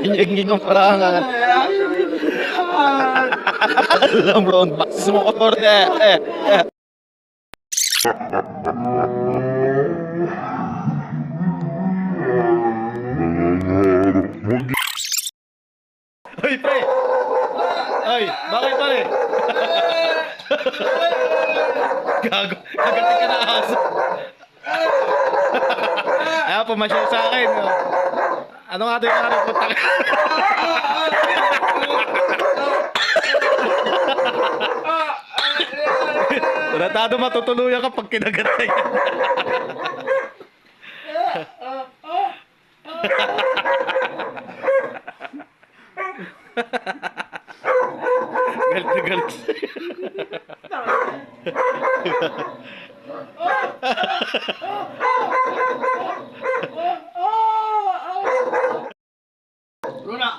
Nyenging ang parangan. Alam brown box mo ko Hoy, pre! Ay, bakit pare? Gago, kagating ka na aso. Ayaw, pumasyaw sa akin. Ano nga ito yung ano putak? Tratado matutuluyan ka pag kinagatay. Galit na galit. Luna!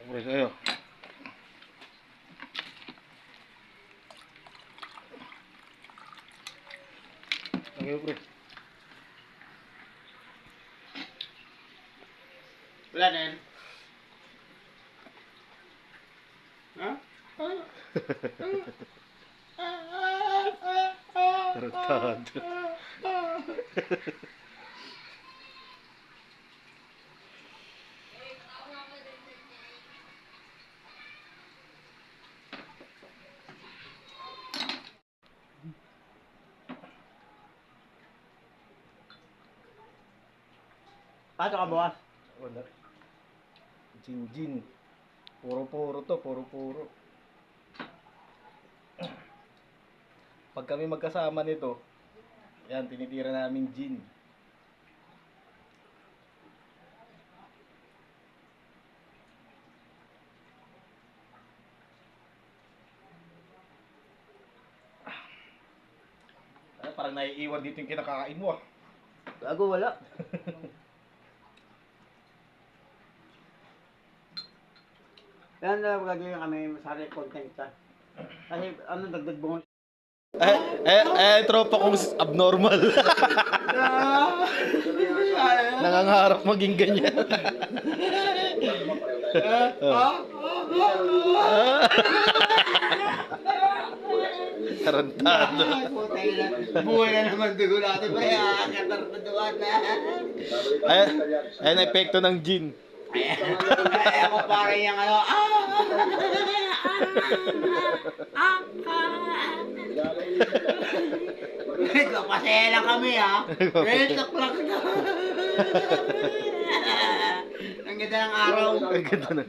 Pre, sa'yo. Sa'yo, pre. Wala na yan. Ha? Tarantado. Pasok ka bukas. Wala. Jin-jin. Puro-puro to, puro-puro. Pag kami magkasama nito, yan, tinitira namin gin. Parang naiiwan dito yung kinakakain mo ah. Gago, wala. Kaya na gagawin kami masari content ka. Kasi ano dagdag bungo. Tropa kong abnormal. Nangangarap maging ganyan. Tarantado. Buhay na naman dugo natin pa yan. Katartaduan na. Ay, ang epekto ng gin. Ay, ako parang yung ano. Pasaya lang kami ha. 12 o'clock na. Ang ganda ng araw. Ang ganda na.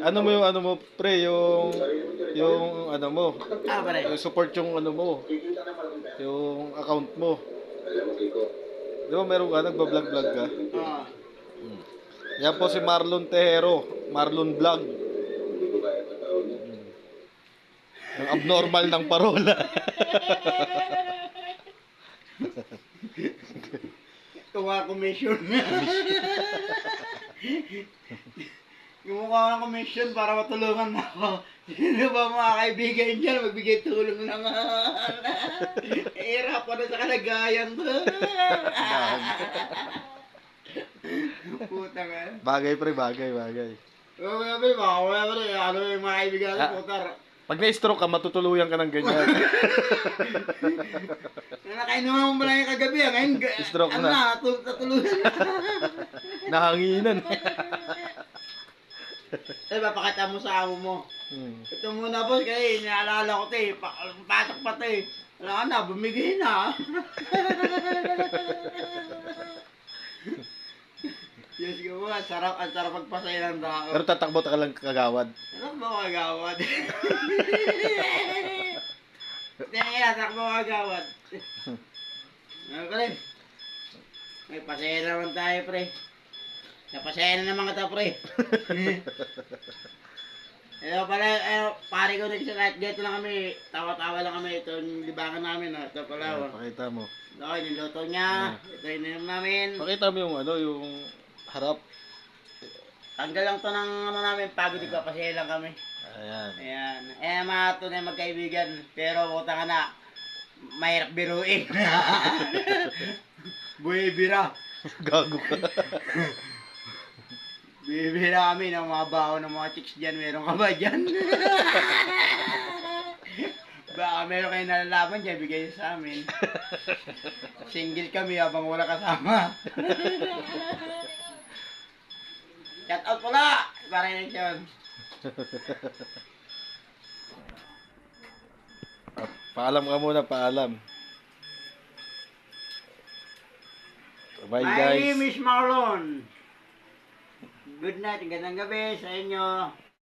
Ano mo, pre, yung ano mo, Pare. yung support yung ano mo, yung account mo. Di ba meron ka, nagbablog-vlog ka? Yan po si Marlon Tejero, Marlon Vlog. Yung abnormal ng parola. Tuwa commission. Gumukha ng commission para matulungan ako. Sino ba mga kaibigan dyan? Magbigay tulong ng hirap ko na sa kalagayan ko. Puta ka. Bagay pre, bagay. Wala ano yung mga kaibigan ko, putar. Pag na-stroke ka, matutuluyan ka ng ganyan. Nakainuman mo lang yung kagabi, ngayon, Stroke ano na. natuluyan na. Nahanginan. Ay, papakita mo sa amo mo. Ito muna boss, kaya inaalala ko ito eh. Pasok pa ito eh. Wala ka na, bumigay na. Yes, ko mo, ang sarap magpasaya ng tao. Pero tatakbo ka lang kagawad. Ano ba magawad? Tingnan, takbo magawad. Ano ka rin? May pasaya naman tayo, pre. Napasaya na naman kita, pre. Ito pala, pare ko nagsakat. Dito lang kami, tawa-tawa lang kami. Ito yung libangan namin. Ito pala. Pakita mo. Ito, niluto niya. Ito yung ininom namin. Pakita mo yung ano, yung harap. Tanggal lang to ng ano namin, pagod ipapasaya lang kami. Ayan. Ayan. Eh, mga tunay magkaibigan. Pero puta ka na, mahirap biruin. Buibira. Gago ka. Bibira kami ng mga baon ng mga chicks dyan. Meron ka ba dyan? Baka meron kayo nalalaman dyan, bigay nyo sa amin. Single kami habang wala kasama. Shout out pala! Parang yun yun. Paalam ka muna, paalam. Bye My guys. name is Marlon. Good night, gandang gabi sa inyo.